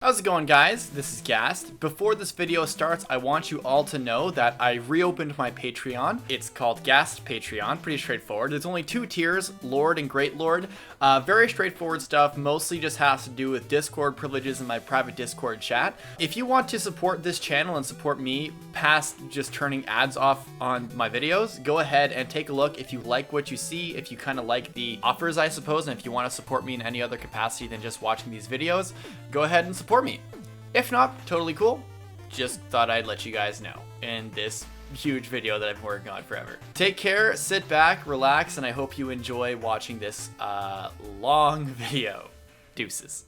How's it going, guys? This is Gast. Before this video starts, I want you all to know that I reopened my Patreon. It's called Gast Patreon, pretty straightforward. There's only two tiers, Lord and Great Lord. Very straightforward stuff, mostly just has to do with Discord privileges in my private Discord chat. If you want to support this channel and support me past just turning ads off on my videos, go ahead and take a look if you like what you see, if you kind of like the offers, I suppose, and if you want to support me in any other capacity than just watching these videos, go ahead and support me. If not, totally cool. Just thought I'd let you guys know in this huge video that I've been working on forever. Take care, sit back, relax, and I hope you enjoy watching this long video. Deuces.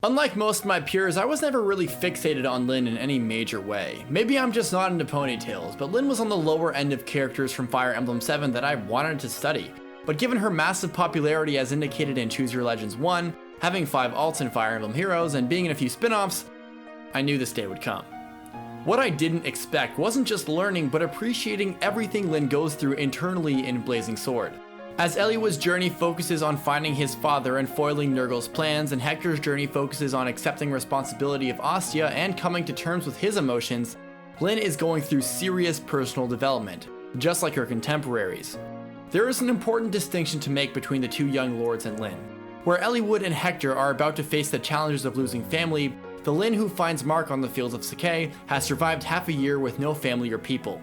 Unlike most of my peers, I was never really fixated on LYN in any major way. Maybe I'm just not into ponytails, but LYN was on the lower end of characters from Fire Emblem 7 that I wanted to study. But given her massive popularity as indicated in Choose Your Legends 1, having 5 alts in Fire Emblem Heroes, and being in a few spin-offs, I knew this day would come. What I didn't expect wasn't just learning, but appreciating everything LYN goes through internally in Blazing Sword. As Elia's journey focuses on finding his father and foiling Nurgle's plans, and Hector's journey focuses on accepting responsibility of Ostia and coming to terms with his emotions, LYN is going through serious personal development, just like her contemporaries. There is an important distinction to make between the two young lords and LYN. Where Eliwood and Hector are about to face the challenges of losing family, the LYN who finds Mark on the fields of CLICK has survived half a year with no family or people.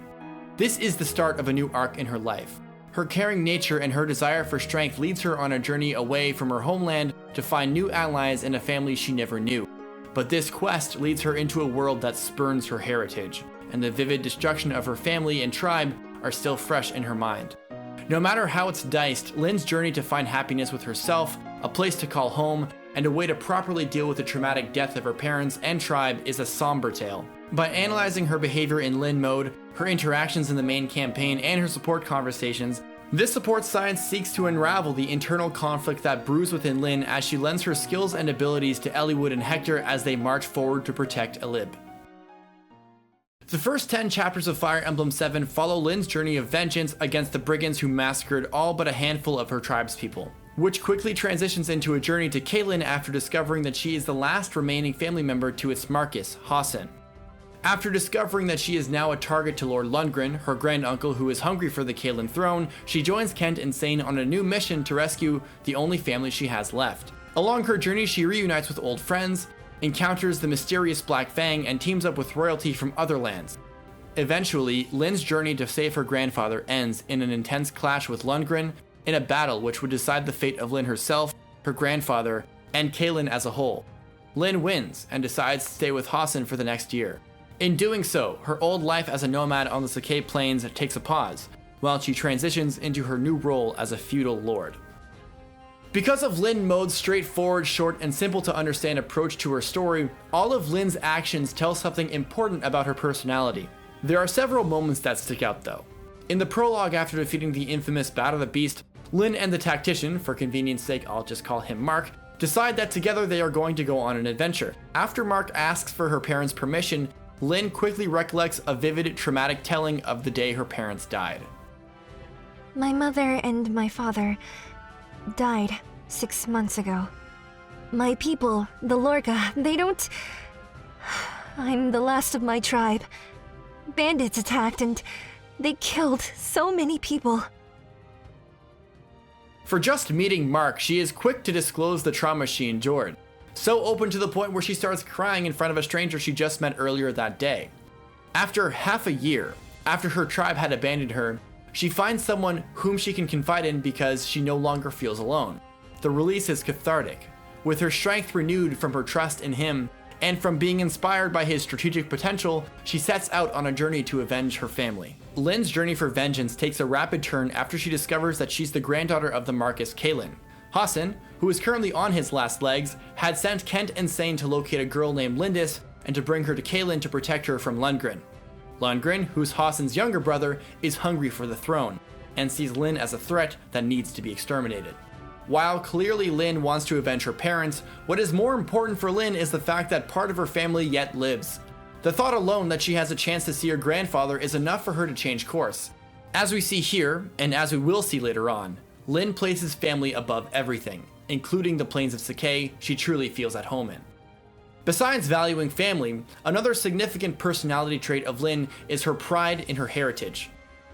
This is the start of a new arc in her life. Her caring nature and her desire for strength leads her on a journey away from her homeland to find new allies and a family she never knew. But this quest leads her into a world that spurns her heritage, and the vivid destruction of her family and tribe are still fresh in her mind. No matter how it's diced, LYN's journey to find happiness with herself, a place to call home, and a way to properly deal with the traumatic death of her parents and tribe is a somber tale. By analyzing her behavior in LYN mode, her interactions in the main campaign, and her support conversations, this support science seeks to unravel the internal conflict that brews within LYN as she lends her skills and abilities to Eliwood and Hector as they march forward to protect Elib. The first 10 chapters of Fire Emblem 7 follow LYN's journey of vengeance against the brigands who massacred all but a handful of her tribespeople, which quickly transitions into a journey to Caitlin after discovering that she is the last remaining family member to its Marcus, Hassan. After discovering that she is now a target to Lord Lundgren, her granduncle who is hungry for the Caitlin throne, she joins Kent and Sane on a new mission to rescue the only family she has left. Along her journey, she reunites with old friends, encounters the mysterious Black Fang, and teams up with royalty from other lands. Eventually, LYN's journey to save her grandfather ends in an intense clash with Lundgren, in a battle which would decide the fate of LYN herself, her grandfather, and Caitlin as a whole. LYN wins and decides to stay with Hassan for the next year. In doing so, her old life as a nomad on the CLICK plains takes a pause, while she transitions into her new role as a feudal lord. Because of LYN mode's straightforward, short, and simple to understand approach to her story, all of LYN's actions tell something important about her personality. There are several moments that stick out though. In the prologue after defeating the infamous Battle of the Beast, LYN and the tactician, for convenience sake I'll just call him Mark, decide that together they are going to go on an adventure. After Mark asks for her parents' permission, LYN quickly recollects a vivid, traumatic telling of the day her parents died. My mother and my father died 6 months ago. My people, the Lorca, they don't... I'm the last of my tribe. Bandits attacked and they killed so many people. For just meeting Mark, she is quick to disclose the trauma she endured. So open to the point where she starts crying in front of a stranger she just met earlier that day. After half a year, after her tribe had abandoned her, she finds someone whom she can confide in because she no longer feels alone. The release is cathartic. With her strength renewed from her trust in him, and from being inspired by his strategic potential, she sets out on a journey to avenge her family. LYN's journey for vengeance takes a rapid turn after she discovers that she's the granddaughter of the Marcus Caitlin. Hassan, who is currently on his last legs, had sent Kent and Sane to locate a girl named Lindis and to bring her to Caitlin to protect her from Lundgren. Lundgren, who's Hassan's younger brother, is hungry for the throne, and sees LYN as a threat that needs to be exterminated. While clearly LYN wants to avenge her parents, what is more important for LYN is the fact that part of her family yet lives. The thought alone that she has a chance to see her grandfather is enough for her to change course. As we see here, and as we will see later on, LYN places family above everything. including the planes of Sakai she truly feels at home in. Besides valuing family, another significant personality trait of LYN is her pride in her heritage.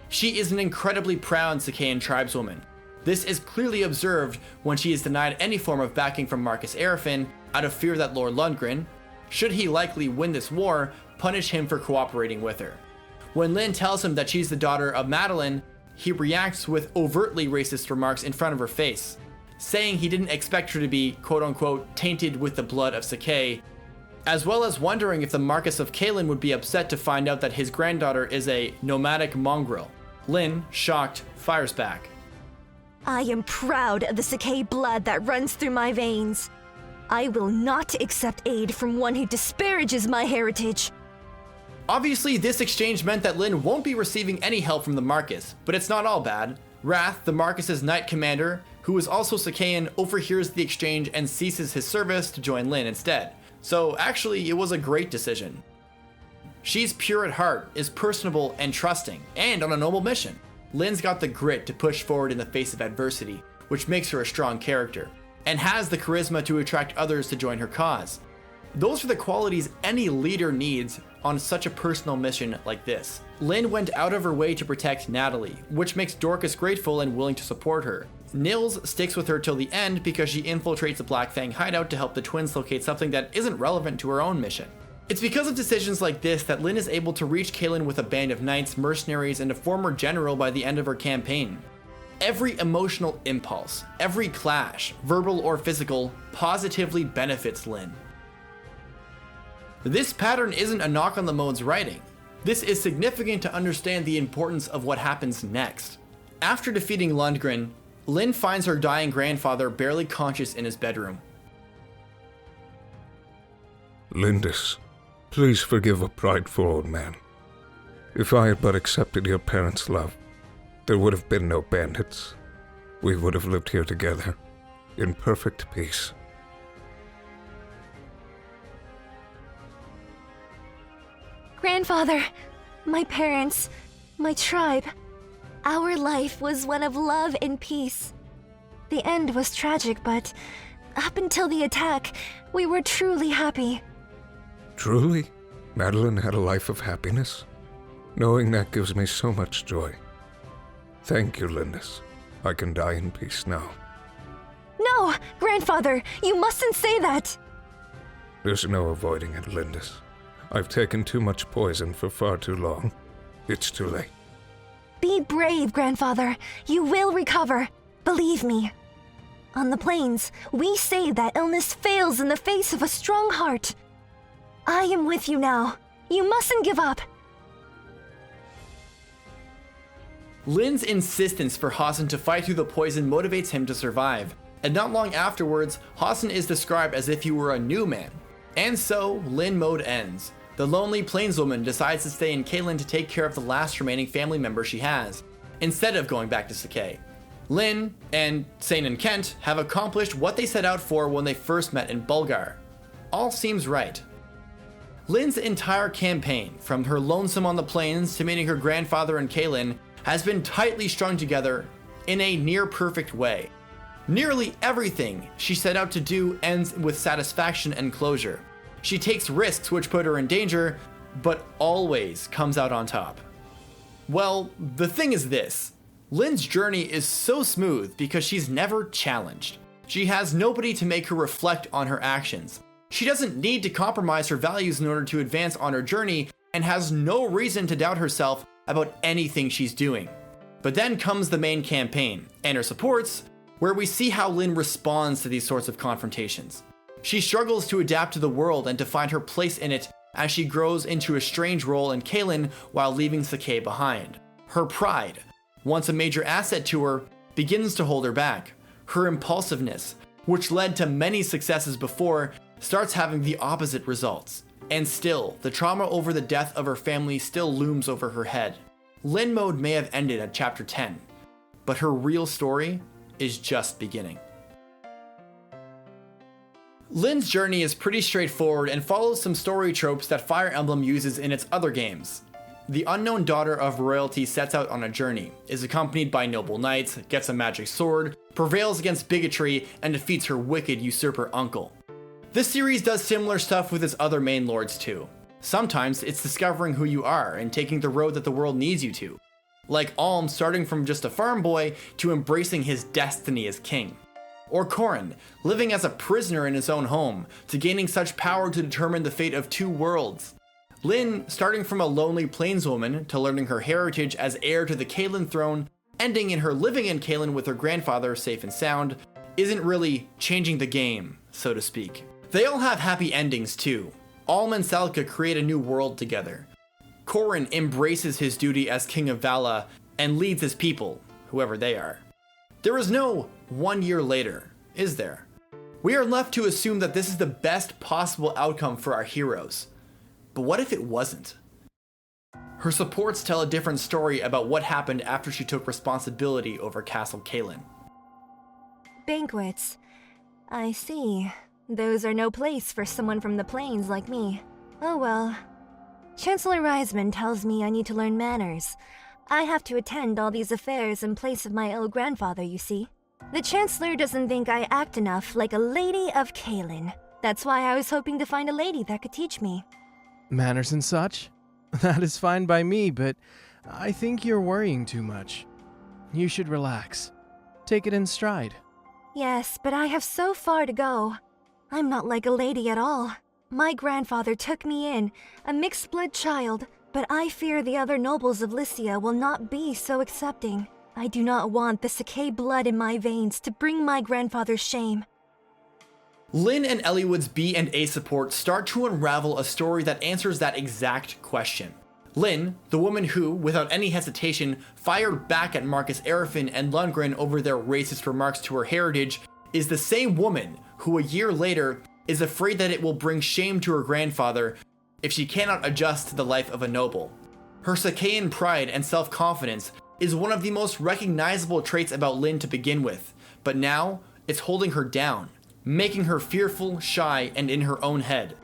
She is an incredibly proud Sakaean tribeswoman. This is clearly observed when she is denied any form of backing from Marcus Arafin out of fear that Lord Lundgren, should he likely win this war, punish him for cooperating with her. When LYN tells him that she's the daughter of Madeline, he reacts with overtly racist remarks in front of her face, saying he didn't expect her to be quote-unquote tainted with the blood of Sakai, as well as wondering if the Marquis of Caelin would be upset to find out that his granddaughter is a nomadic mongrel. LYN, shocked, fires back. I am proud of the Sakai blood that runs through my veins. I will not accept aid from one who disparages my heritage. Obviously, this exchange meant that LYN won't be receiving any help from the Marquis, but it's not all bad. Wrath, the Marquis's knight commander, who is also Sakaean, overhears the exchange and ceases his service to join LYN instead. So actually, it was a great decision. She's pure at heart, is personable and trusting, and on a noble mission. LYN's got the grit to push forward in the face of adversity, which makes her a strong character, and has the charisma to attract others to join her cause. Those are the qualities any leader needs on such a personal mission like this. LYN went out of her way to protect Natalie, which makes Dorcas grateful and willing to support her. Nils sticks with her till the end because she infiltrates the Black Fang hideout to help the twins locate something that isn't relevant to her own mission. It's because of decisions like this that LYN is able to reach Caelin with a band of knights, mercenaries, and a former general by the end of her campaign. Every emotional impulse, every clash, verbal or physical, positively benefits LYN. This pattern isn't a knock on the mode's writing. This is significant to understand the importance of what happens next. After defeating Lundgren, LYN finds her dying grandfather barely conscious in his bedroom. Lindis, please forgive a prideful old man. If I had but accepted your parents' love, there would have been no bandits. We would have lived here together, in perfect peace. Grandfather, my parents, my tribe, our life was one of love and peace. The end was tragic, but up until the attack, we were truly happy. Truly? Madeline had a life of happiness? Knowing that gives me so much joy. Thank you, Lindis. I can die in peace now. No, Grandfather, you mustn't say that! There's no avoiding it, Lindis. I've taken too much poison for far too long. It's too late. Be brave, Grandfather. You will recover. Believe me. On the plains, we say that illness fails in the face of a strong heart. I am with you now. You mustn't give up. LYN's insistence for Hassan to fight through the poison motivates him to survive, and not long afterwards, Hassan is described as if he were a new man. And so, LYN mode ends. The lonely plainswoman decides to stay in Caelin to take care of the last remaining family member she has, instead of going back to Sakai. LYN and Sane and Kent have accomplished what they set out for when they first met in Bulgar. All seems right. LYN's entire campaign, from her lonesome on the plains to meeting her grandfather in Caelin, has been tightly strung together in a near-perfect way. Nearly everything she set out to do ends with satisfaction and closure. She takes risks which put her in danger, but always comes out on top. Well, the thing is this. LYN's journey is so smooth because she's never challenged. She has nobody to make her reflect on her actions. She doesn't need to compromise her values in order to advance on her journey, and has no reason to doubt herself about anything she's doing. But then comes the main campaign, and her supports, where we see how LYN responds to these sorts of confrontations. She struggles to adapt to the world and to find her place in it as she grows into a strange role in Caelin while leaving Sakai behind. Her pride, once a major asset to her, begins to hold her back. Her impulsiveness, which led to many successes before, starts having the opposite results. And still, the trauma over the death of her family still looms over her head. LYN mode may have ended at chapter 10, but her real story is just beginning. LYN's journey is pretty straightforward and follows some story tropes that Fire Emblem uses in its other games. the unknown daughter of royalty sets out on a journey, is accompanied by noble knights, gets a magic sword, prevails against bigotry, and defeats her wicked usurper uncle. This series does similar stuff with its other main lords too. Sometimes it's discovering who you are and taking the road that the world needs you to. Like Alm starting from just a farm boy to embracing his destiny as king. Or Corrin, living as a prisoner in his own home, to gaining such power to determine the fate of 2 worlds. LYN starting from a lonely plainswoman to learning her heritage as heir to the Caelin throne, ending in her living in Caelin with her grandfather safe and sound, isn't really changing the game, so to speak. They all have happy endings too. Alm and Celica create a new world together. Corrin embraces his duty as King of Vala and leads his people, whoever they are. There is no 1 year later, is there? We are left to assume that this is the best possible outcome for our heroes. But what if it wasn't? Her supports tell a different story about what happened after she took responsibility over Castle Caelin. Banquets. I see. Those are no place for someone from the plains like me. Oh well. Chancellor Reisman tells me I need to learn manners. I have to attend all these affairs in place of my ill grandfather, you see. The Chancellor doesn't think I act enough like a lady of Caelin. That's why I was hoping to find a lady that could teach me. Manners and such? That is fine by me, but I think you're worrying too much. You should relax. Take it in stride. Yes, but I have so far to go. I'm not like a lady at all. My grandfather took me in, a mixed-blood child, but I fear the other nobles of Lycia will not be so accepting. I do not want the Sakai blood in my veins to bring my grandfather's shame. LYN and Eliwood's B and A support start to unravel a story that answers that exact question. LYN, the woman who, without any hesitation, fired back at Marcus Arafin and Lundgren over their racist remarks to her heritage, is the same woman who a year later is afraid that it will bring shame to her grandfather if she cannot adjust to the life of a noble. Her Sakaean pride and self-confidence is one of the most recognizable traits about LYN to begin with, but now it's holding her down, making her fearful, shy, and in her own head.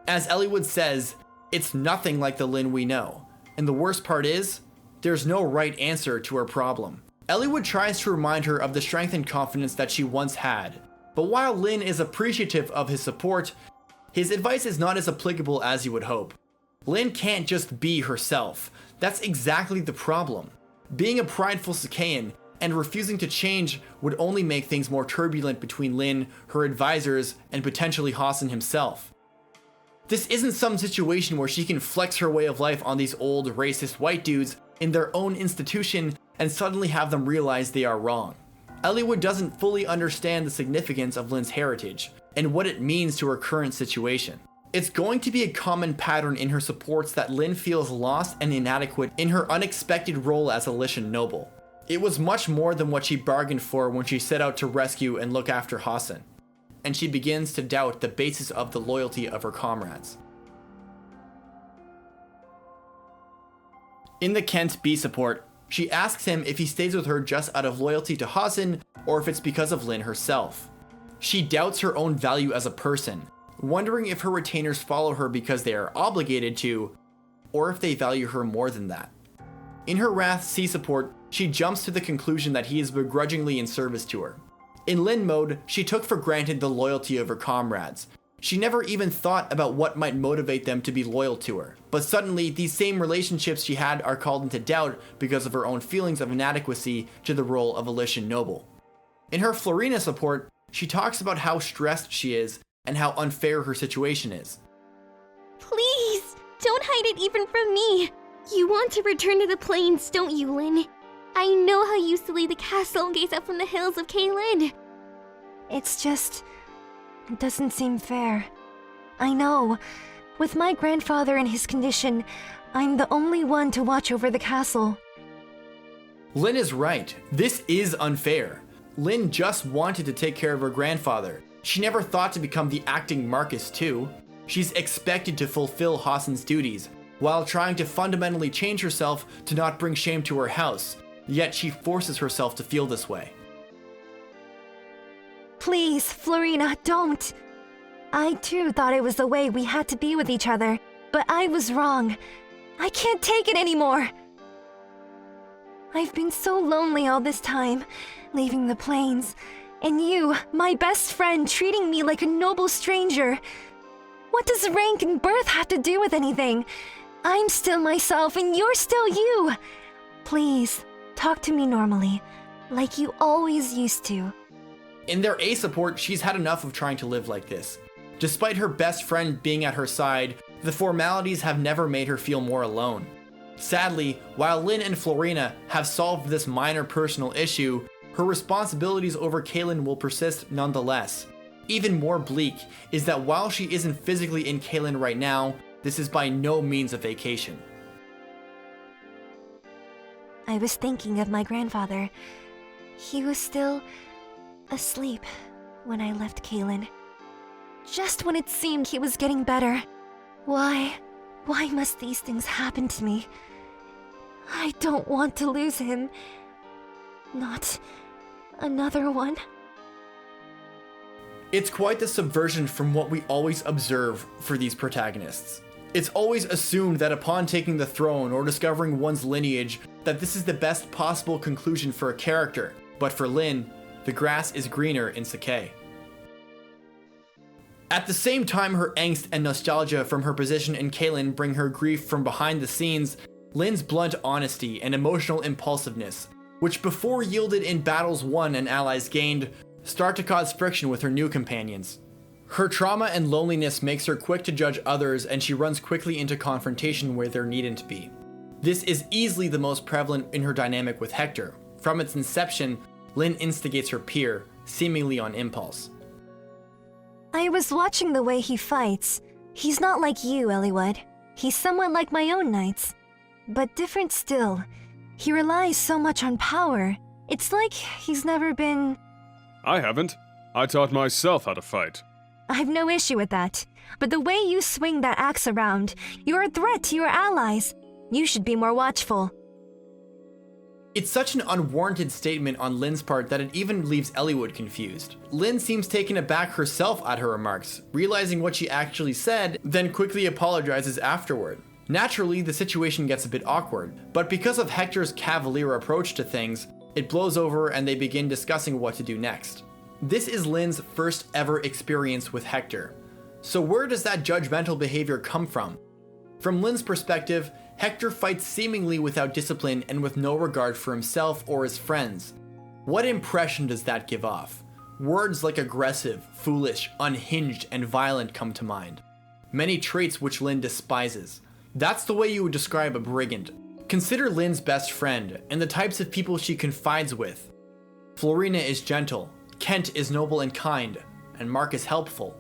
As Eliwood says, it's nothing like the LYN we know, and the worst part is, there's no right answer to her problem. Eliwood tries to remind her of the strength and confidence that she once had, but while LYN is appreciative of his support, his advice is not as applicable as you would hope. LYN can't just be herself. That's exactly the problem. Being a prideful Sakaean and refusing to change would only make things more turbulent between LYN, her advisors, and potentially Hassan himself. This isn't some situation where she can flex her way of life on these old racist white dudes in their own institution and suddenly have them realize they are wrong. Eliwood doesn't fully understand the significance of LYN's heritage and what it means to her current situation. It's going to be a common pattern in her supports that LYN feels lost and inadequate in her unexpected role as a Lycian noble. It was much more than what she bargained for when she set out to rescue and look after Hassan, and she begins to doubt the basis of the loyalty of her comrades. In the Kent B support, she asks him if he stays with her just out of loyalty to Hassan or if it's because of LYN herself. She doubts her own value as a person, wondering if her retainers follow her because they are obligated to, or if they value her more than that. In her Wrath C support, she jumps to the conclusion that he is begrudgingly in service to her. In LYN mode, she took for granted the loyalty of her comrades. She never even thought about what might motivate them to be loyal to her. But suddenly, these same relationships she had are called into doubt because of her own feelings of inadequacy to the role of a Lycian noble. In her Florina support, she talks about how stressed she is and how unfair her situation is. Please, don't hide it even from me. You want to return to the plains, don't you, LYN? I know how you used to leave the castle and gaze up from the hills of Caelin. It's just... it doesn't seem fair. I know. With my grandfather in his condition, I'm the only one to watch over the castle. LYN is right. This is unfair. LYN just wanted to take care of her grandfather. She never thought to become the acting Marcus too. She's expected to fulfill Hassan's duties, while trying to fundamentally change herself to not bring shame to her house, yet she forces herself to feel this way. Please, Florina, don't! I too thought it was the way we had to be with each other, but I was wrong. I can't take it anymore. I've been so lonely all this time, leaving the plains, and you, my best friend, treating me like a noble stranger. What does rank and birth have to do with anything? I'm still myself and you're still you. Please, talk to me normally, like you always used to. In their A support, she's had enough of trying to live like this. Despite her best friend being at her side, the formalities have never made her feel more alone. Sadly, while LYN and Florina have solved this minor personal issue, her responsibilities over Caelynn will persist nonetheless. Even more bleak is that while she isn't physically in Caelynn right now, this is by no means a vacation. I was thinking of my grandfather. He was still asleep when I left Caelynn. Just when it seemed he was getting better. Why must these things happen to me? I don't want to lose him. Not another one. It's quite the subversion from what we always observe for these protagonists. It's always assumed that upon taking the throne or discovering one's lineage, that this is the best possible conclusion for a character. But for LYN, the grass is greener in Sakai. At the same time her angst and nostalgia from her position in Caelynn bring her grief from behind the scenes, LYN's blunt honesty and emotional impulsiveness, which before yielded in battles won and allies gained, start to cause friction with her new companions. Her trauma and loneliness makes her quick to judge others, and she runs quickly into confrontation where there needn't to be. This is easily the most prevalent in her dynamic with Hector. From its inception, LYN instigates her peer, seemingly on impulse. I was watching the way he fights. He's not like you, Eliwood. He's somewhat like my own knights. But different still. He relies so much on power. It's like he's never been... I haven't. I taught myself how to fight. I've no issue with that. But the way you swing that axe around, you're a threat to your allies. You should be more watchful. It's such an unwarranted statement on LYN's part that it even leaves Eliwood confused. LYN seems taken aback herself at her remarks, realizing what she actually said, then quickly apologizes afterward. Naturally, the situation gets a bit awkward, but because of Hector's cavalier approach to things, it blows over and they begin discussing what to do next. This is LYN's first ever experience with Hector. So where does that judgmental behavior come from? From LYN's perspective, Hector fights seemingly without discipline and with no regard for himself or his friends. What impression does that give off? Words like aggressive, foolish, unhinged, and violent come to mind. Many traits which LYN despises. That's the way you would describe a brigand. Consider LYN's best friend and the types of people she confides with. Florina is gentle, Kent is noble and kind, and Mark is helpful.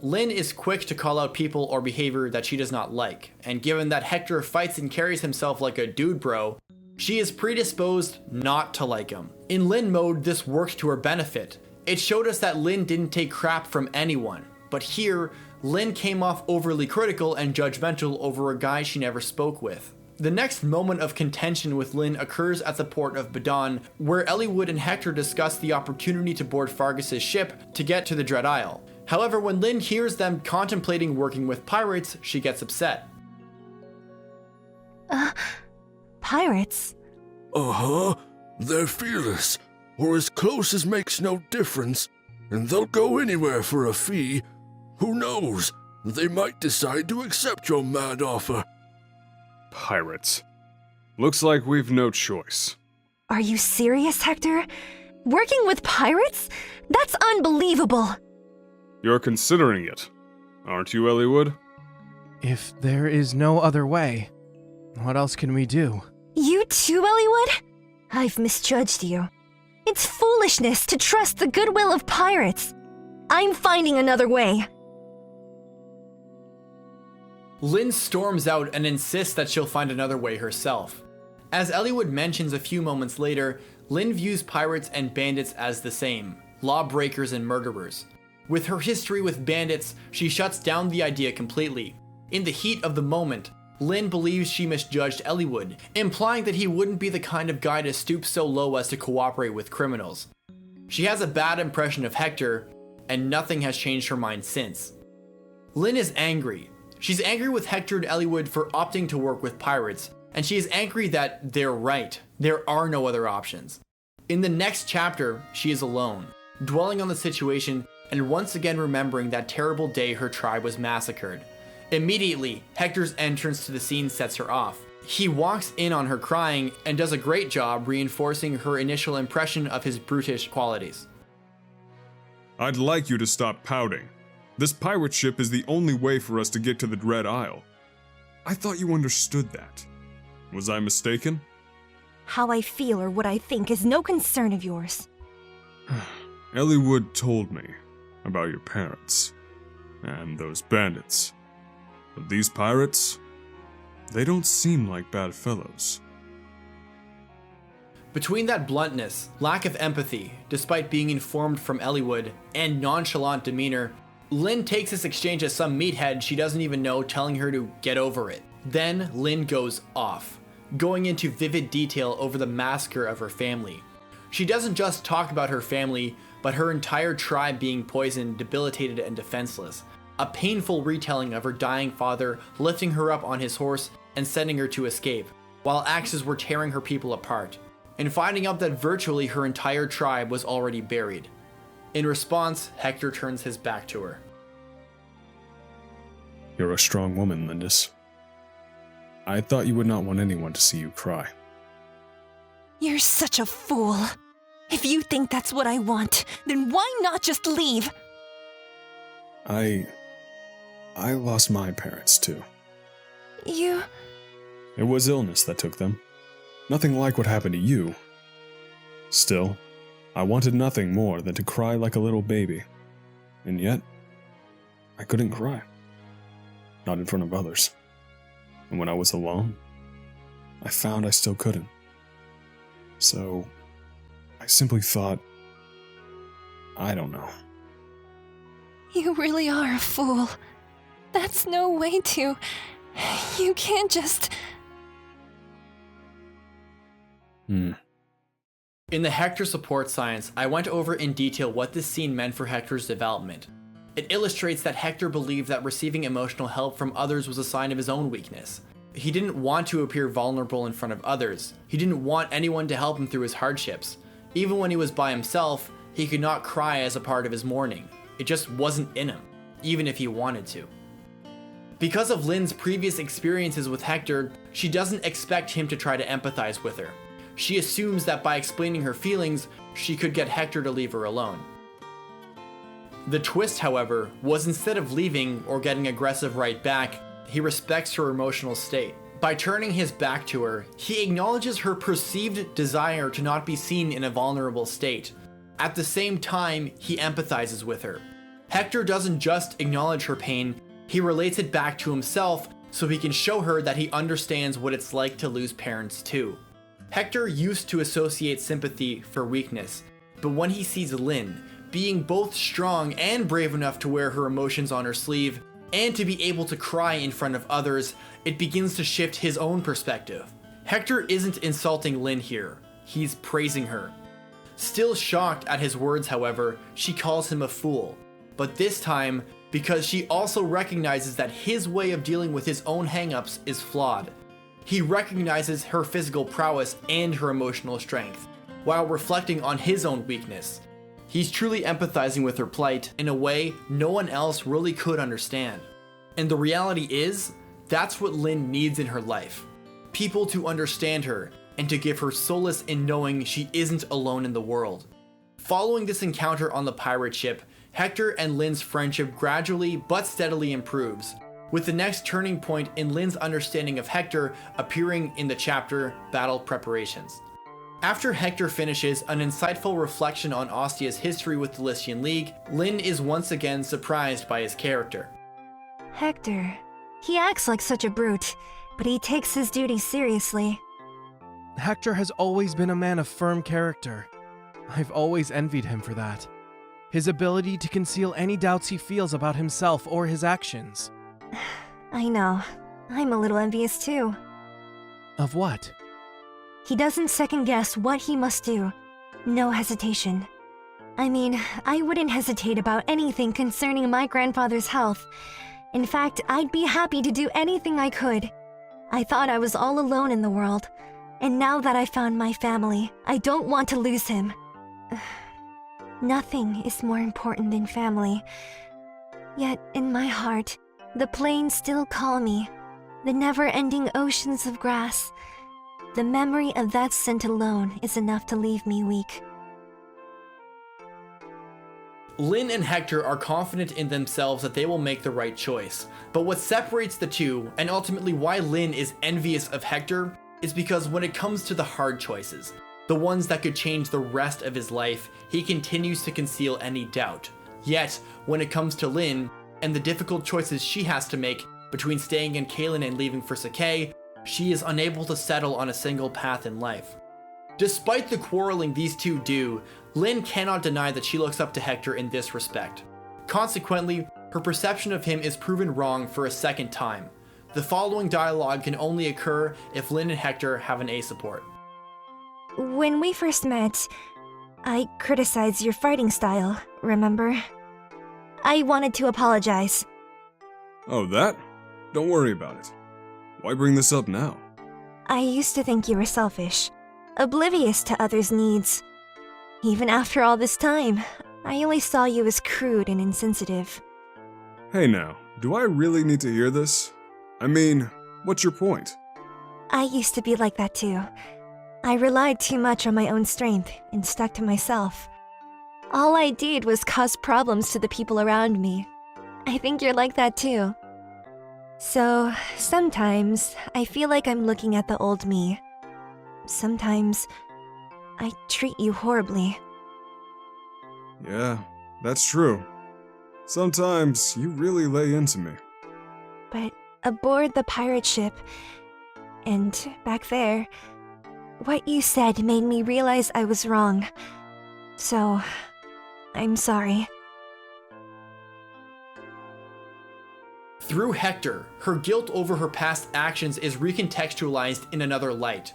LYN is quick to call out people or behavior that she does not like, and given that Hector fights and carries himself like a dude bro, she is predisposed not to like him. In LYN mode, this worked to her benefit. It showed us that LYN didn't take crap from anyone, but here, LYN came off overly critical and judgmental over a guy she never spoke with. The next moment of contention with LYN occurs at the port of Badon, where Eliwood and Hector discuss the opportunity to board Fargus's ship to get to the Dread Isle. However, when LYN hears them contemplating working with pirates, she gets upset. Pirates? Uh-huh. They're fearless, or as close as makes no difference, and they'll go anywhere for a fee. Who knows? They might decide to accept your mad offer. Pirates. Looks like we've no choice. Are you serious, Hector? Working with pirates? That's unbelievable! You're considering it, aren't you, Eliwood? If there is no other way, what else can we do? You too, Eliwood? I've misjudged you. It's foolishness to trust the goodwill of pirates. I'm finding another way. LYN storms out and insists that she'll find another way herself. As Eliwood mentions a few moments later, LYN views pirates and bandits as the same, lawbreakers and murderers. With her history with bandits, she shuts down the idea completely. In the heat of the moment, LYN believes she misjudged Eliwood, implying that he wouldn't be the kind of guy to stoop so low as to cooperate with criminals. She has a bad impression of Hector, and nothing has changed her mind since. LYN is angry. She's angry with Hector and Eliwood for opting to work with pirates, and she is angry that they're right. There are no other options. In the next chapter, she is alone, dwelling on the situation and once again remembering that terrible day her tribe was massacred. Immediately, Hector's entrance to the scene sets her off. He walks in on her crying and does a great job reinforcing her initial impression of his brutish qualities. I'd like you to stop pouting. This pirate ship is the only way for us to get to the Dread Isle. I thought you understood that. Was I mistaken? How I feel or what I think is no concern of yours. Eliwood told me about your parents and those bandits. But these pirates, they don't seem like bad fellows. Between that bluntness, lack of empathy, despite being informed from Eliwood, and nonchalant demeanor, LYN takes this exchange as some meathead she doesn't even know telling her to get over it. Then LYN goes off, going into vivid detail over the massacre of her family. She doesn't just talk about her family, but her entire tribe being poisoned, debilitated, and defenseless. A painful retelling of her dying father lifting her up on his horse and sending her to escape, while axes were tearing her people apart, and finding out that virtually her entire tribe was already buried. In response, Hector turns his back to her. You're a strong woman, Lindis. I thought you would not want anyone to see you cry. You're such a fool. If you think that's what I want, then why not just leave? I lost my parents too. You... It was illness that took them. Nothing like what happened to you. Still, I wanted nothing more than to cry like a little baby. And yet, I couldn't cry. Not in front of others. And when I was alone, I found I still couldn't. So, I simply thought, I don't know. You really are a fool. That's no way to... You can't just... In the Hector support science, I went over in detail what this scene meant for Hector's development. It illustrates that Hector believed that receiving emotional help from others was a sign of his own weakness. He didn't want to appear vulnerable in front of others. He didn't want anyone to help him through his hardships. Even when he was by himself, he could not cry as a part of his mourning. It just wasn't in him, even if he wanted to. Because of LYN's previous experiences with Hector, she doesn't expect him to try to empathize with her. She assumes that by explaining her feelings, she could get Hector to leave her alone. The twist, however, was instead of leaving or getting aggressive right back, he respects her emotional state. By turning his back to her, he acknowledges her perceived desire to not be seen in a vulnerable state. At the same time, he empathizes with her. Hector doesn't just acknowledge her pain, he relates it back to himself so he can show her that he understands what it's like to lose parents too. Hector used to associate sympathy for weakness, but when he sees LYN, being both strong and brave enough to wear her emotions on her sleeve, and to be able to cry in front of others, it begins to shift his own perspective. Hector isn't insulting LYN here, he's praising her. Still shocked at his words, however, she calls him a fool. But this time, because she also recognizes that his way of dealing with his own hang-ups is flawed. He recognizes her physical prowess and her emotional strength, while reflecting on his own weakness. He's truly empathizing with her plight in a way no one else really could understand. And the reality is, that's what LYN needs in her life. People to understand her, and to give her solace in knowing she isn't alone in the world. Following this encounter on the pirate ship, Hector and LYN's friendship gradually but steadily improves, with the next turning point in LYN's understanding of Hector appearing in the chapter Battle Preparations. After Hector finishes an insightful reflection on Ostia's history with the Lycian League, LYN is once again surprised by his character. Hector. He acts like such a brute, but he takes his duty seriously. Hector has always been a man of firm character. I've always envied him for that. His ability to conceal any doubts he feels about himself or his actions. I know. I'm a little envious too. Of what? He doesn't second-guess what he must do. No hesitation. I mean, I wouldn't hesitate about anything concerning my grandfather's health. In fact, I'd be happy to do anything I could. I thought I was all alone in the world, and now that I found my family, I don't want to lose him. Nothing is more important than family. Yet, in my heart, the plains still call me. The never-ending oceans of grass. The memory of that scent alone is enough to leave me weak. LYN and Hector are confident in themselves that they will make the right choice. But what separates the two, and ultimately why LYN is envious of Hector, is because when it comes to the hard choices, the ones that could change the rest of his life, he continues to conceal any doubt. Yet, when it comes to LYN, and the difficult choices she has to make between staying in Caelin and leaving for CLICK, she is unable to settle on a single path in life. Despite the quarreling these two do, LYN cannot deny that she looks up to Hector in this respect. Consequently, her perception of him is proven wrong for a second time. The following dialogue can only occur if LYN and Hector have an A support. When we first met, I criticized your fighting style, remember? I wanted to apologize. Oh, that? Don't worry about it. Why bring this up now? I used to think you were selfish, oblivious to others' needs. Even after all this time, I only saw you as crude and insensitive. Hey now, do I really need to hear this? I mean, what's your point? I used to be like that too. I relied too much on my own strength and stuck to myself. All I did was cause problems to the people around me. I think you're like that too. So, sometimes I feel like I'm looking at the old me. Sometimes I treat you horribly. Yeah, that's true. Sometimes you really lay into me. But aboard the pirate ship, and back there, what you said made me realize I was wrong. So, I'm sorry. Through Hector, her guilt over her past actions is recontextualized in another light.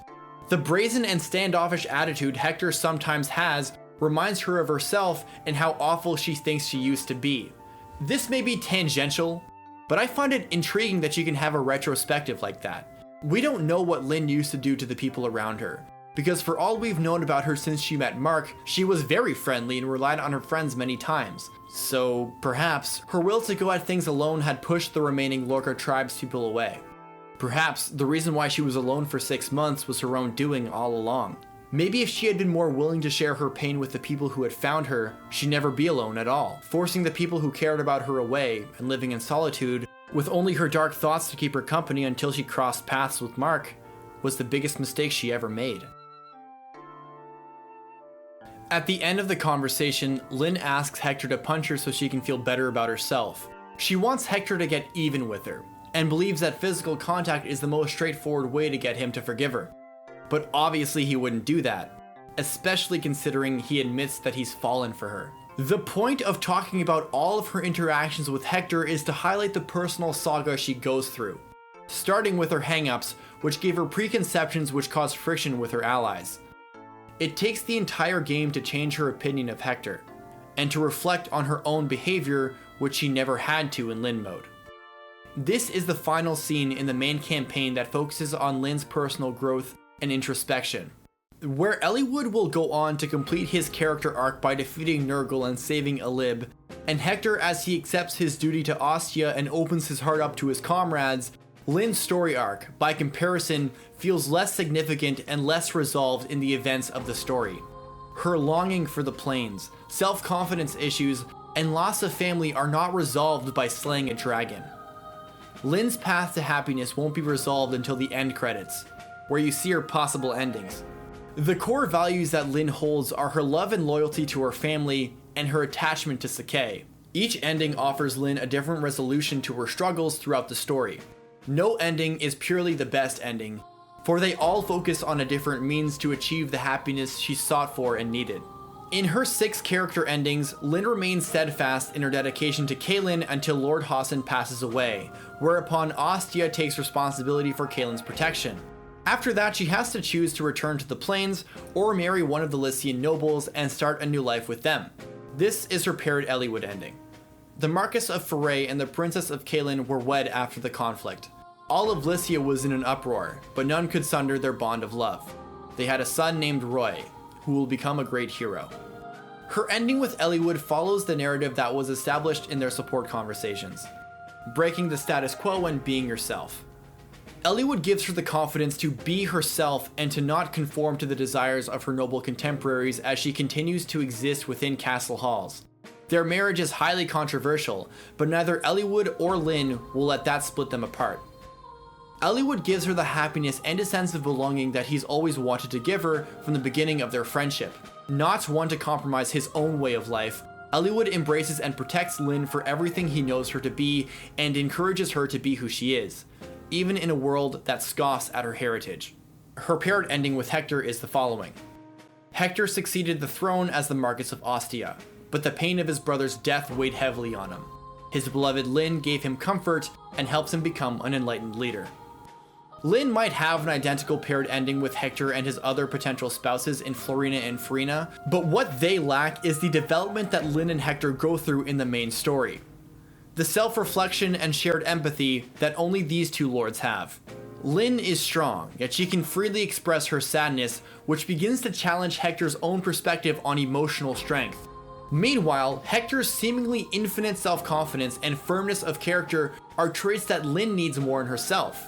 The brazen and standoffish attitude Hector sometimes has reminds her of herself and how awful she thinks she used to be. This may be tangential, but I find it intriguing that she can have a retrospective like that. We don't know what LYN used to do to the people around her, because for all we've known about her since she met Mark, she was very friendly and relied on her friends many times. So perhaps her will to go at things alone had pushed the remaining Lorca tribespeople away. Perhaps the reason why she was alone for 6 months was her own doing all along. Maybe if she had been more willing to share her pain with the people who had found her, she'd never be alone at all. Forcing the people who cared about her away and living in solitude, with only her dark thoughts to keep her company until she crossed paths with Mark, was the biggest mistake she ever made. At the end of the conversation, LYN asks Hector to punch her so she can feel better about herself. She wants Hector to get even with her, and believes that physical contact is the most straightforward way to get him to forgive her. But obviously he wouldn't do that, especially considering he admits that he's fallen for her. The point of talking about all of her interactions with Hector is to highlight the personal saga she goes through, starting with her hang-ups, which gave her preconceptions which caused friction with her allies. It takes the entire game to change her opinion of Hector, and to reflect on her own behavior, which she never had to in LYN mode. This is the final scene in the main campaign that focuses on LYN's personal growth and introspection, where Eliwood will go on to complete his character arc by defeating Nurgle and saving Alib, and Hector, as he accepts his duty to Ostia and opens his heart up to his comrades, LYN's story arc, by comparison, feels less significant and less resolved in the events of the story. Her longing for the plains, self-confidence issues, and loss of family are not resolved by slaying a dragon. LYN's path to happiness won't be resolved until the end credits, where you see her possible endings. The core values that LYN holds are her love and loyalty to her family and her attachment to CLICK. Each ending offers LYN a different resolution to her struggles throughout the story. No ending is purely the best ending, for they all focus on a different means to achieve the happiness she sought for and needed. In her 6 character endings, LYN remains steadfast in her dedication to Caelin until Lord Hassan passes away, whereupon Ostia takes responsibility for Caelin's protection. After that, she has to choose to return to the plains or marry one of the Lycian nobles and start a new life with them. This is her paired Eliwood ending. The Marquis of HERE and the Princess of CLICK were wed after the conflict. All of Lycia was in an uproar, but none could sunder their bond of love. They had a son named Roy, who will become a great hero. Her ending with Eliwood follows the narrative that was established in their support conversations, breaking the status quo and being yourself. Eliwood gives her the confidence to be herself and to not conform to the desires of her noble contemporaries as she continues to exist within castle halls. Their marriage is highly controversial, but neither Eliwood or LYN will let that split them apart. Eliwood gives her the happiness and a sense of belonging that he's always wanted to give her from the beginning of their friendship. Not one to compromise his own way of life, Eliwood embraces and protects LYN for everything he knows her to be and encourages her to be who she is, even in a world that scoffs at her heritage. Her paired ending with Hector is the following. Hector succeeded the throne as the Marquis of Ostia, but the pain of his brother's death weighed heavily on him. His beloved LYN gave him comfort and helps him become an enlightened leader. LYN might have an identical paired ending with Hector and his other potential spouses in Florina and Farina, but what they lack is the development that LYN and Hector go through in the main story. The self-reflection and shared empathy that only these two lords have. LYN is strong, yet she can freely express her sadness, which begins to challenge Hector's own perspective on emotional strength. Meanwhile, Hector's seemingly infinite self-confidence and firmness of character are traits that LYN needs more in herself.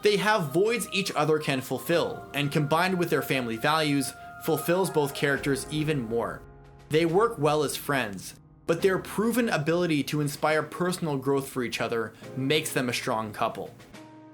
They have voids each other can fulfill, and combined with their family values, fulfills both characters even more. They work well as friends, but their proven ability to inspire personal growth for each other makes them a strong couple.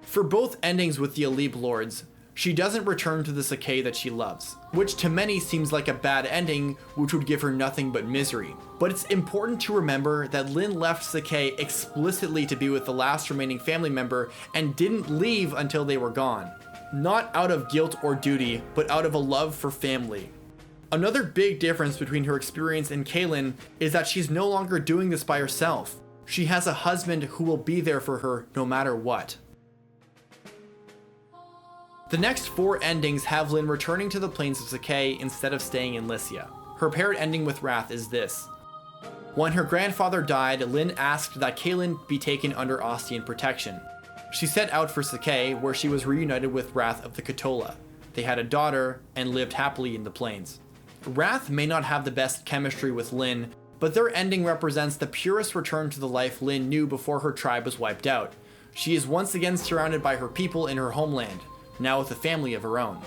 For both endings with the Alib Lords, she doesn't return to the CLICK that she loves, which to many seems like a bad ending which would give her nothing but misery. But it's important to remember that LYN left CLICK explicitly to be with the last remaining family member and didn't leave until they were gone. Not out of guilt or duty, but out of a love for family. Another big difference between her experience in CLICK is that she's no longer doing this by herself. She has a husband who will be there for her no matter what. The next 4 endings have LYN returning to the plains of CLICK instead of staying in Lycia. Her paired ending with Wrath is this. When her grandfather died, LYN asked that CLICK be taken under Ostian protection. She set out for CLICK, where she was reunited with Wrath of the Katola. They had a daughter and lived happily in the plains. Wrath may not have the best chemistry with LYN, but their ending represents the purest return to the life LYN knew before her tribe was wiped out. She is once again surrounded by her people in her homeland, now with a family of her own.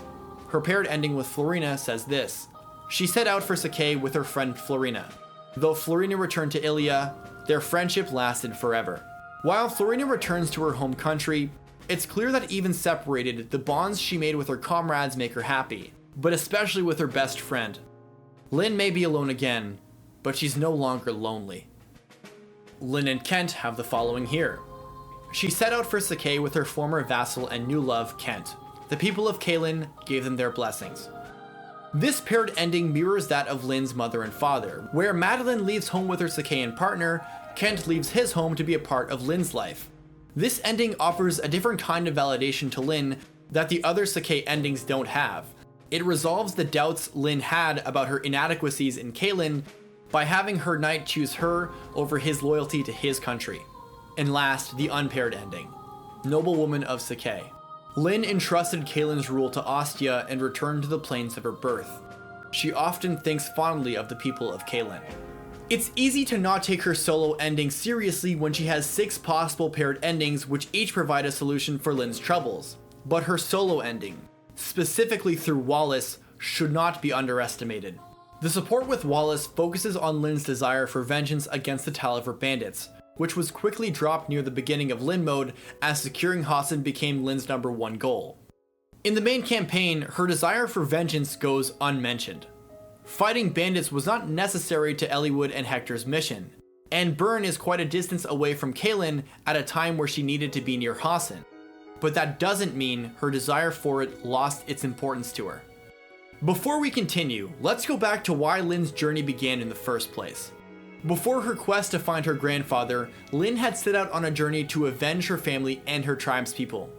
Her paired ending with Florina says this. She set out for CLICK with her friend Florina. Though Florina returned to Ilia, their friendship lasted forever. While Florina returns to her home country, it's clear that even separated, the bonds she made with her comrades make her happy, but especially with her best friend. LYN may be alone again, but she's no longer lonely. LYN and Kent have the following here. She set out for CLICK with her former vassal and new love, Kent. The people of CLICK gave them their blessings. This paired ending mirrors that of LYN's mother and father, where Madeline leaves home with her CLICKian partner, Kent leaves his home to be a part of LYN's life. This ending offers a different kind of validation to LYN that the other CLICK endings don't have. It resolves the doubts LYN had about her inadequacies in CLICK by having her knight choose her over his loyalty to his country. And last, the unpaired ending. Noblewoman of CLICK. LYN entrusted CLICK's rule to Ostia and returned to the plains of her birth. She often thinks fondly of the people of CLICK. It's easy to not take her solo ending seriously when she has 6 possible paired endings which each provide a solution for LYN's troubles. But her solo ending, specifically through Wallace, should not be underestimated. The support with Wallace focuses on LYN's desire for vengeance against the Taliver bandits, which was quickly dropped near the beginning of LYN mode as securing Hassan became LYN's #1 goal. In the main campaign, her desire for vengeance goes unmentioned. Fighting bandits was not necessary to Eliwood and Hector's mission, and Byrne is quite a distance away from CLICK at a time where she needed to be near Hassan. But that doesn't mean her desire for it lost its importance to her. Before we continue, let's go back to why LYN's journey began in the first place. Before her quest to find her grandfather, LYN had set out on a journey to avenge her family and her tribe's people.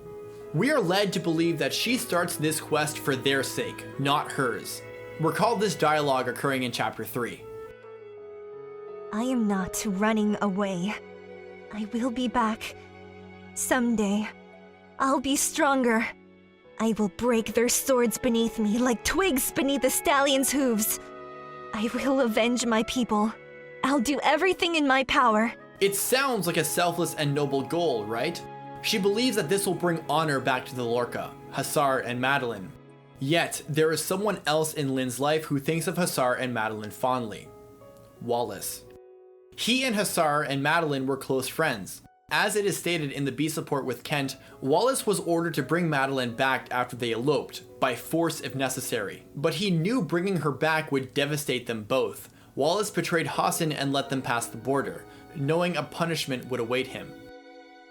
We are led to believe that she starts this quest for their sake, not hers. Recall this dialogue occurring in chapter 3. I am not running away. I will be back. Someday. I'll be stronger. I will break their swords beneath me like twigs beneath a stallion's hooves. I will avenge my people. I'll do everything in my power. It sounds like a selfless and noble goal, right? She believes that this will bring honor back to the Lorca, Hussar and Madeline. Yet, there is someone else in Lynn's life who thinks of Hussar and Madeline fondly. Wallace. He and Hussar and Madeline were close friends. As it is stated in the B support with Kent, Wallace was ordered to bring Madeline back after they eloped, by force if necessary. But he knew bringing her back would devastate them both. Wallace betrayed Hassan and let them pass the border, knowing a punishment would await him.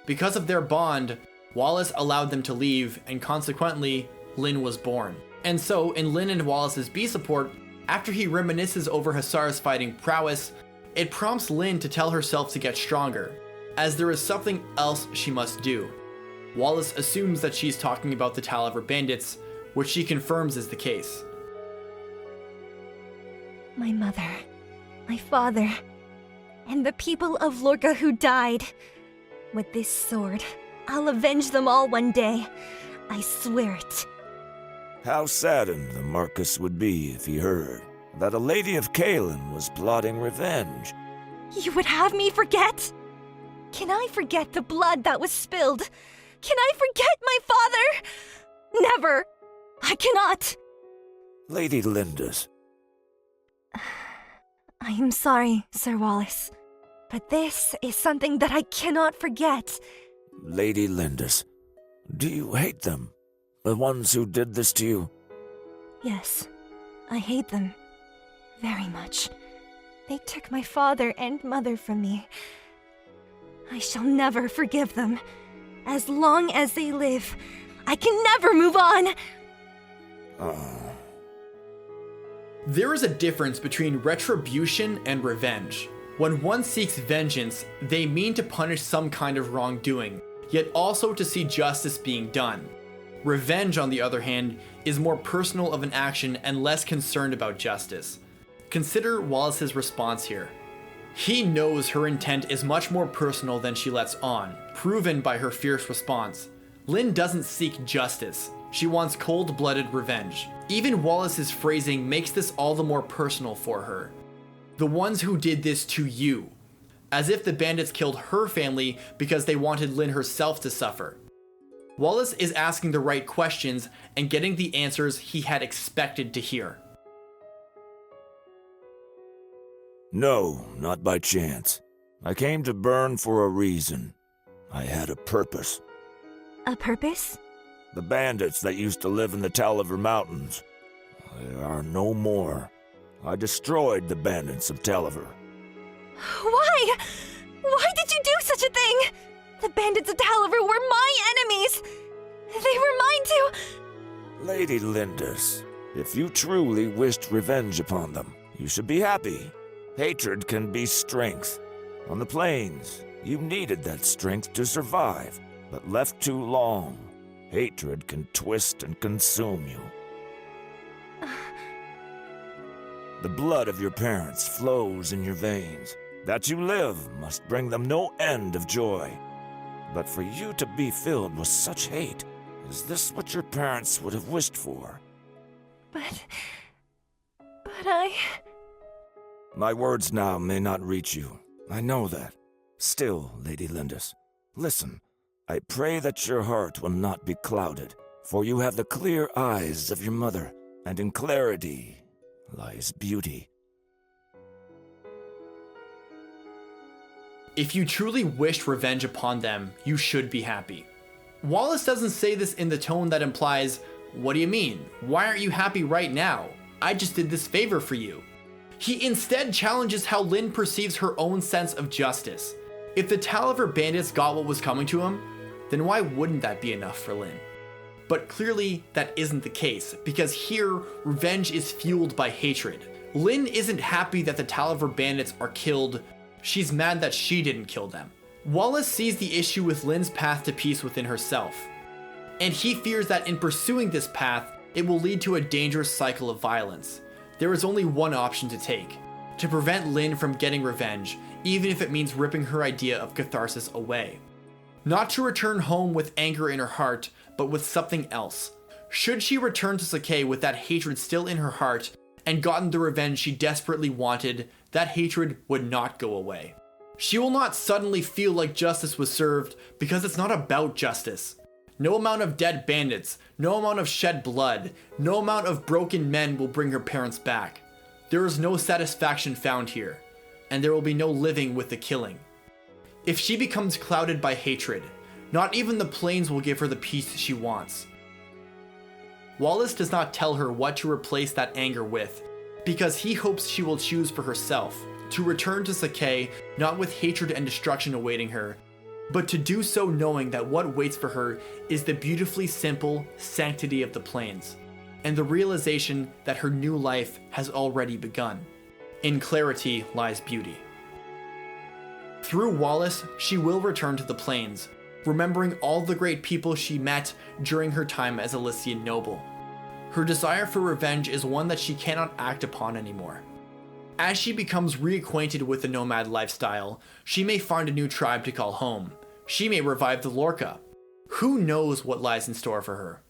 Because of their bond, Wallace allowed them to leave, and consequently, Lyn was born. And so, in Lyn and Wallace's B support, after he reminisces over Hussar's fighting prowess, it prompts Lyn to tell herself to get stronger, as there is something else she must do. Wallace assumes that she's talking about the Taliver bandits, which she confirms is the case. My mother, my father, and the people of Lorca who died. With this sword, I'll avenge them all one day. I swear it. How saddened the Marquis would be if he heard that a lady of Caelin was plotting revenge. You would have me forget? Can I forget the blood that was spilled? Can I forget my father? Never! I cannot! Lady Lindis. I am sorry, Sir Wallace, but this is something that I cannot forget. Lady Lindis, do you hate them? The ones who did this to you? Yes, I hate them. Very much. They took my father and mother from me. I shall never forgive them. As long as they live, I can never move on! Oh. There is a difference between retribution and revenge. When one seeks vengeance, they mean to punish some kind of wrongdoing, yet also to see justice being done. Revenge, on the other hand, is more personal of an action and less concerned about justice. Consider Wallace's response here. He knows her intent is much more personal than she lets on, proven by her fierce response. Lyn doesn't seek justice. She wants cold-blooded revenge. Even Wallace's phrasing makes this all the more personal for her. The ones who did this to you. As if the bandits killed her family because they wanted Lyn herself to suffer. Wallace is asking the right questions and getting the answers he had expected to hear. No, not by chance. I came to Bern for a reason. I had a purpose. A purpose? The bandits that used to live in the Taliver Mountains. There are no more. I destroyed the bandits of Taliver. Why? Why did you do such a thing? The bandits of Taliver were my enemies! They were mine too! Lady Lindis, if you truly wished revenge upon them, you should be happy. Hatred can be strength. On the plains, you needed that strength to survive, but left too long, hatred can twist and consume you. The blood of your parents flows in your veins. That you live must bring them no end of joy. But for you to be filled with such hate, is this what your parents would have wished for? But I... My words now may not reach you. I know that. Still, Lady Lindis, listen. I pray that your heart will not be clouded, for you have the clear eyes of your mother, and in clarity lies beauty. If you truly wished revenge upon them, you should be happy. Wallace doesn't say this in the tone that implies, what do you mean? Why aren't you happy right now? I just did this favor for you. He instead challenges how Lyn perceives her own sense of justice. If the Taliver bandits got what was coming to him, then why wouldn't that be enough for Lyn? But clearly that isn't the case, because here, revenge is fueled by hatred. Lyn isn't happy that the Taliver bandits are killed, she's mad that she didn't kill them. Wallace sees the issue with Lyn's path to peace within herself, and he fears that in pursuing this path, it will lead to a dangerous cycle of violence. There is only one option to take. to prevent Lyn from getting revenge, even if it means ripping her idea of catharsis away. Not to return home with anger in her heart, but with something else. Should she return to CLICK with that hatred still in her heart, and gotten the revenge she desperately wanted, that hatred would not go away. She will not suddenly feel like justice was served, because it's not about justice. No amount of dead bandits, no amount of shed blood, no amount of broken men will bring her parents back. There is no satisfaction found here, and there will be no living with the killing. If she becomes clouded by hatred, not even the plains will give her the peace she wants. Wallace does not tell her what to replace that anger with, because he hopes she will choose for herself, to return to CLICK not with hatred and destruction awaiting her, but to do so knowing that what waits for her is the beautifully simple sanctity of the plains, and the realization that her new life has already begun. In clarity lies beauty. Through Wallace, she will return to the plains, remembering all the great people she met during her time as a Lycian noble. Her desire for revenge is one that she cannot act upon anymore. As she becomes reacquainted with the nomad lifestyle, she may find a new tribe to call home. She may revive the Lorca. Who knows what lies in store for her?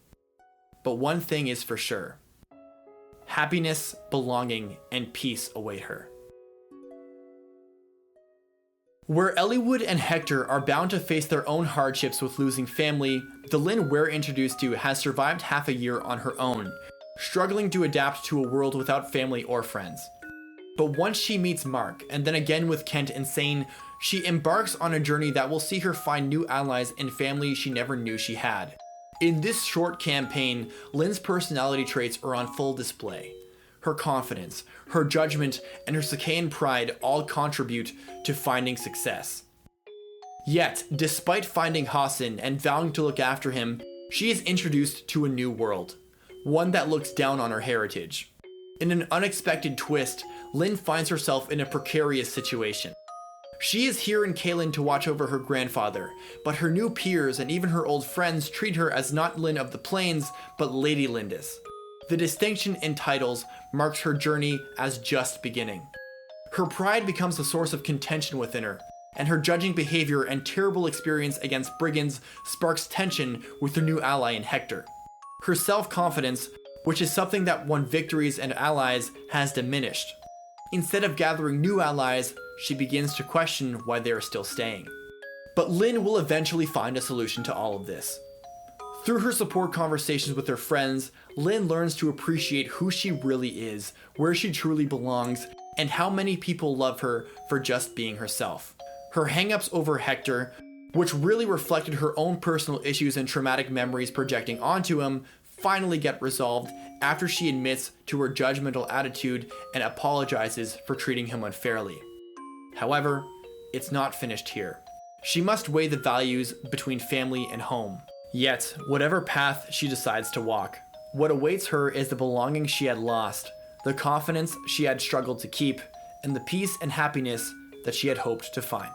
But one thing is for sure. Happiness, belonging, and peace await her. Where Eliwood and Hector are bound to face their own hardships with losing family, the LYN we're introduced to has survived half a year on her own, struggling to adapt to a world without family or friends. But once she meets Mark, and then again with Kent and Sane, she embarks on a journey that will see her find new allies and family she never knew she had. In this short campaign, LYN's personality traits are on full display. Her confidence, her judgment, and her Sakaean pride all contribute to finding success. Yet, despite finding Hassan and vowing to look after him, she is introduced to a new world, one that looks down on her heritage. In an unexpected twist, LYN finds herself in a precarious situation. She is here in Caelin to watch over her grandfather, but her new peers and even her old friends treat her as not LYN of the Plains, but Lady Lindis. The distinction in titles marks her journey as just beginning. Her pride becomes a source of contention within her, and her judging behavior and terrible experience against brigands sparks tension with her new ally in Hector. Her self-confidence, which is something that won victories and allies, has diminished. Instead of gathering new allies, she begins to question why they are still staying. But LYN will eventually find a solution to all of this. Through her support conversations with her friends, LYN learns to appreciate who she really is, where she truly belongs, and how many people love her for just being herself. Her hangups over Hector, which really reflected her own personal issues and traumatic memories projecting onto him, finally get resolved after she admits to her judgmental attitude and apologizes for treating him unfairly. However, it's not finished here. She must weigh the values between family and home. Yet, whatever path she decides to walk, what awaits her is the belonging she had lost, the confidence she had struggled to keep, and the peace and happiness that she had hoped to find.